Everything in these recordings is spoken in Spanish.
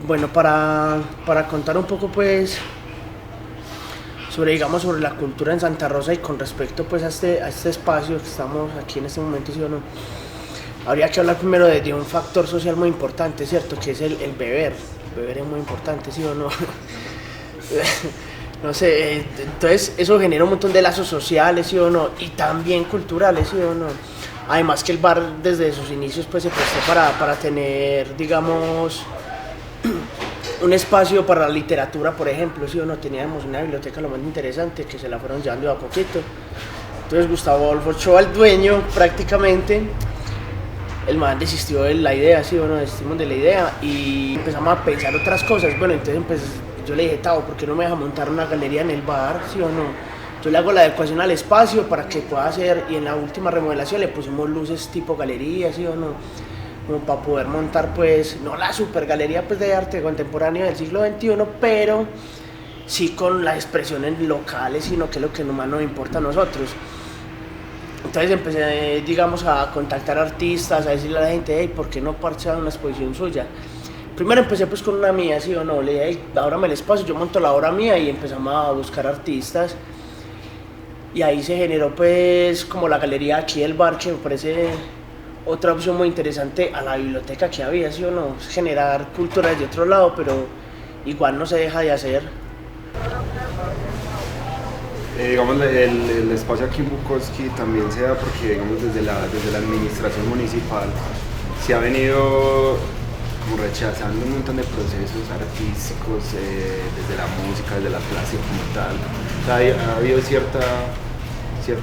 Bueno, para contar un poco pues sobre, digamos, sobre la cultura en Santa Rosa y con respecto pues a este espacio que estamos aquí en este momento, ¿sí o no? Habría que hablar primero de un factor social muy importante, ¿cierto? Que es el beber. Beber es muy importante, ¿sí o no? No sé, entonces eso genera un montón de lazos sociales, ¿sí o no? Y también culturales, ¿sí o no? Además que el bar desde sus inicios pues se prestó para tener, digamos, un espacio para la literatura, por ejemplo, ¿sí o no? Teníamos una biblioteca lo más interesante que se la fueron llevando de a poquito. Entonces Gustavo Adolfo Ochoa, el dueño prácticamente, el man desistió de la idea, ¿sí o no? Desistimos de la idea y empezamos a pensar otras cosas. Bueno, entonces yo le dije, Tavo, ¿por qué no me deja montar una galería en el bar, ¿sí o no? Yo le hago la adecuación al espacio para que pueda hacer, y en la última remodelación le pusimos luces tipo galería, ¿sí o no? Como para poder montar pues, no la super galería pues de arte contemporáneo del siglo XXI, pero sí con las expresiones locales, sino que es lo que más nos importa a nosotros. Entonces empecé, digamos, a contactar artistas, a decirle a la gente, hey, ¿por qué no parchar una exposición suya? Primero empecé pues con una mía, sí o no, le dije, hey, ábrame el espacio, yo monto la obra mía y empezamos a buscar artistas. Y ahí se generó pues como la galería aquí del bar, que me parece otra opción muy interesante a la biblioteca que había, sí o no, generar cultura de otro lado, pero igual no se deja de hacer. Digamos, el espacio aquí en Bukowski también se da porque, digamos, desde la administración municipal se ha venido como rechazando un montón de procesos artísticos, desde la música, desde la plástica como tal. O sea, ha habido cierta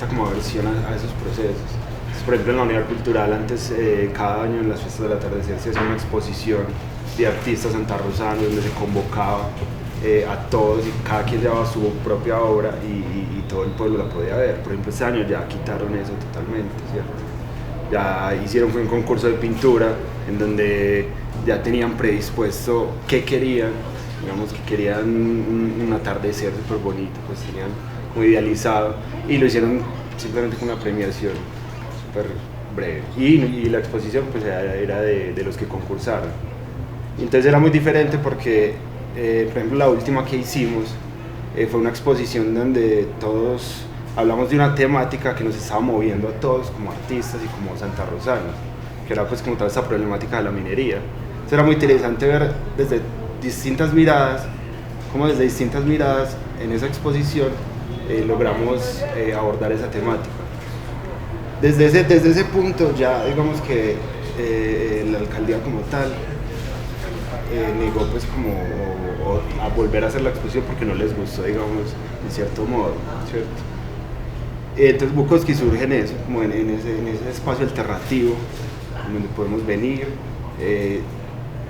como aversión a esos procesos. Entonces, por ejemplo, en la unidad cultural antes, cada año en las fiestas del atardecer se hacía una exposición de artistas santarrosanos donde se convocaba a todos y cada quien llevaba su propia obra y todo el pueblo la podía ver. Por ejemplo, este año ya quitaron eso totalmente, ¿cierto? Ya hicieron fue un concurso de pintura en donde ya tenían predispuesto qué querían, digamos que querían un atardecer súper bonito, pues tenían como idealizado y lo hicieron simplemente con una premiación súper breve. Y la exposición pues era de los que concursaron. Entonces era muy diferente porque, por ejemplo, la última que hicimos fue una exposición donde todos hablamos de una temática que nos estaba moviendo a todos como artistas y como santarrosanos, que era pues como toda esta problemática de la minería. Entonces era muy interesante ver desde distintas miradas, como desde distintas miradas en esa exposición logramos abordar esa temática. Desde ese punto ya digamos que la alcaldía como tal negó pues como a volver a hacer la exposición porque no les gustó, digamos, en cierto modo, ¿cierto? Entonces Bukowski surge en eso, como en ese espacio alternativo, en donde podemos venir,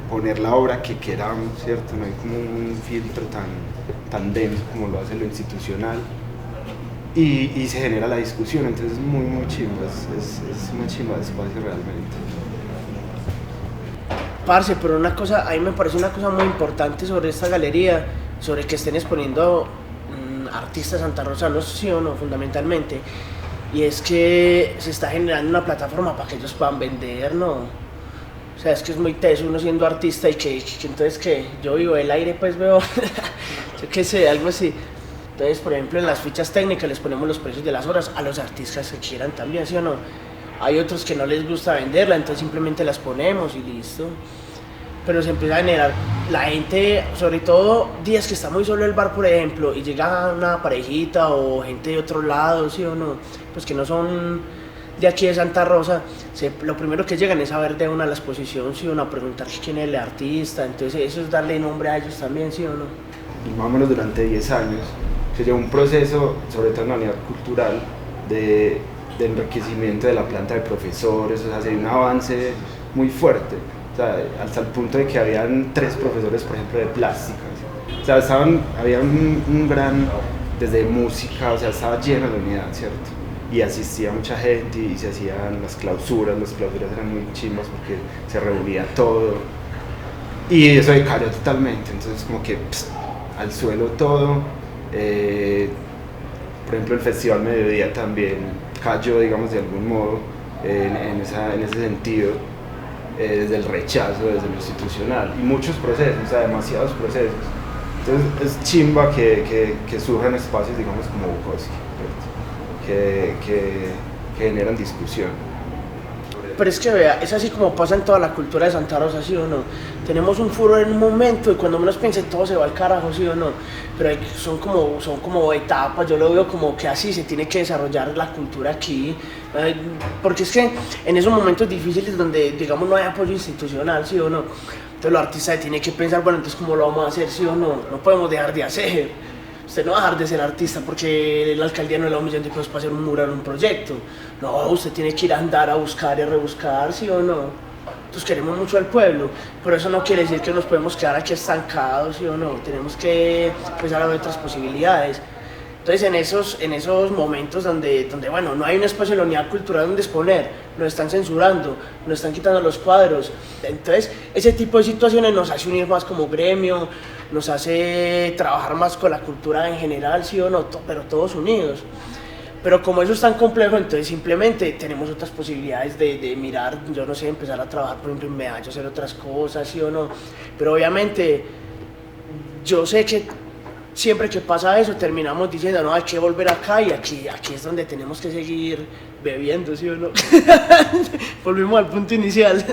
poner la obra que queramos, ¿cierto? No hay como un filtro tan denso como lo hace lo institucional, y se genera la discusión, entonces es muy chimba, es muy chimba de espacio realmente. Parce, pero una cosa, a mí me parece una cosa muy importante sobre esta galería, sobre que estén exponiendo artistas santarrosanos, sí o no, fundamentalmente. Y es que se está generando una plataforma para que ellos puedan vender, ¿no? O sea, es que es muy teso uno siendo artista y que entonces que yo vivo el aire, pues veo, yo qué sé, algo así. Entonces, por ejemplo, en las fichas técnicas les ponemos los precios de las horas a los artistas que quieran también, ¿sí o no? Hay otros que no les gusta venderla, entonces simplemente las ponemos y listo. Pero se empieza a generar la gente, sobre todo días que está muy solo el bar, por ejemplo, y llega una parejita o gente de otro lado, ¿sí o no? Pues que no son de aquí de Santa Rosa, lo primero que llegan es a ver de una la exposición, ¿sí o no? A preguntar quién es el artista, entonces eso es darle nombre a ellos también, ¿sí o no? Y más o menos durante 10 años se llevó un proceso, sobre todo en la unidad cultural, de enriquecimiento de la planta de profesores, o sea, se dio un avance muy fuerte, o sea, hasta el punto de que habían 3 profesores, por ejemplo, de plástica, o sea, había un gran, desde música, o sea, estaba llena la unidad, ¿cierto? Y asistía mucha gente y se hacían las clausuras eran muy chimbas porque se reunía todo, y eso decayó totalmente, entonces como que al suelo todo. Por ejemplo, el Festival Mediodía también cayó, digamos, de algún modo en ese sentido. desde el rechazo, desde lo institucional, y muchos procesos, o sea, demasiados procesos. Entonces es chimba que surjan espacios, digamos, como Bukowski, que generan discusión. Pero es que vea, es así como pasa en toda la cultura de Santa Rosa, ¿sí o no? Tenemos un furor en un momento y cuando menos piense todo se va al carajo, ¿sí o no? Pero son como etapas, yo lo veo como que así se tiene que desarrollar la cultura aquí, porque es que en esos momentos difíciles donde, digamos, no hay apoyo institucional, ¿sí o no? Entonces los artistas tienen que pensar, bueno, entonces ¿cómo lo vamos a hacer, sí o no? No podemos dejar de hacer. Usted no va a dejar de ser artista porque la alcaldía no le da $1.000.000 para hacer un mural o un proyecto. No, usted tiene que ir a andar a buscar y a rebuscar, ¿sí o no? Entonces queremos mucho al pueblo, pero eso no quiere decir que nos podemos quedar aquí estancados, ¿sí o no? Tenemos que empezar a ver otras posibilidades. Entonces en esos momentos donde bueno, no hay un espacio en la unidad cultural donde exponer, nos están censurando, nos están quitando los cuadros, entonces ese tipo de situaciones nos hace unir más como gremio, nos hace trabajar más con la cultura en general, sí o no, pero todos unidos. Pero como eso es tan complejo, entonces simplemente tenemos otras posibilidades de mirar, yo no sé, empezar a trabajar, por ejemplo, en Medallo, hacer otras cosas, sí o no. Pero obviamente yo sé que siempre que pasa eso terminamos diciendo, no, hay que volver acá y aquí es donde tenemos que seguir bebiendo, ¿sí o no? Volvemos al punto inicial.